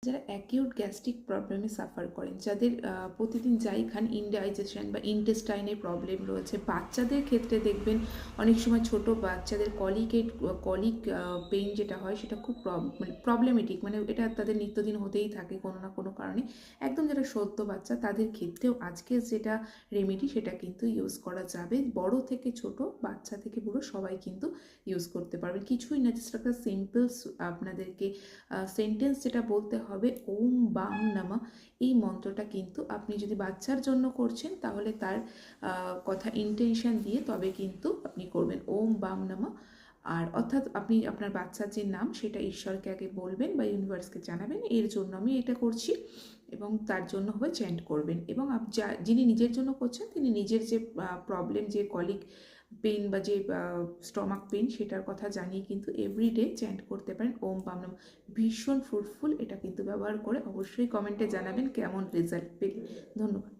যারা acute gastric প্রবলেমে suffer করেন, যাদের প্রতিদিন যাই খান ইনডাইজেশন বা ইন্টেস্টাইনের প্রবলেম রয়েছে, বাচ্চাদের ক্ষেত্রে দেখবেন অনেক সময় ছোট বাচ্চাদের কলিক পেইন যেটা হয় সেটা খুব মানে প্রবলেমেটিক, মানে এটা তাদের নিত্যদিন হতেই থাকে কোনো না কোনো কারণে। একদম যারা সদ্য বাচ্চা তাদের ক্ষেত্রেও আজকে যেটা রেমেডি সেটা কিন্তু ইউজ করা যাবে। বড় থেকে ছোট, বাচ্চা থেকে বুড়ো সবাই কিন্তু ইউজ করতে পারবেন। কিছুই না, জাস্ট একটা সিম্পল আপনাদেরকে সেন্টেন্স যেটা বলতে হবে, ওম বাম নামা। এই মন্ত্রটা কিন্তু আপনি যদি বাচ্চার জন্য করছেন তাহলে তার কথা ইন্টেনশন দিয়ে তবে কিন্তু আপনি করবেন ওম বাম নামা। আর অর্থাৎ আপনি আপনার বাচ্চার যে নাম সেটা ঈশ্বরকে আগে বলবেন বা ইউনিভার্সকে জানাবেন, এর জন্য আমি এটা করছি, এবং তার জন্য হবে চ্যান্ট করবেন। এবং যিনি নিজের জন্য করছেন তিনি নিজের যে প্রবলেম, যে কলিক পেন বা যে স্টমাক পেন সেটার কথা জানিয়ে কিন্তু এভরিডে চ্যান্ট করতে পারেন ওম বাম নাম। ভীষণ ফ্রুটফুল, এটা কিন্তু ব্যবহার করে অবশ্যই কমেন্টে জানাবেন কেমন রেজাল্ট পেলেন। ধন্যবাদ।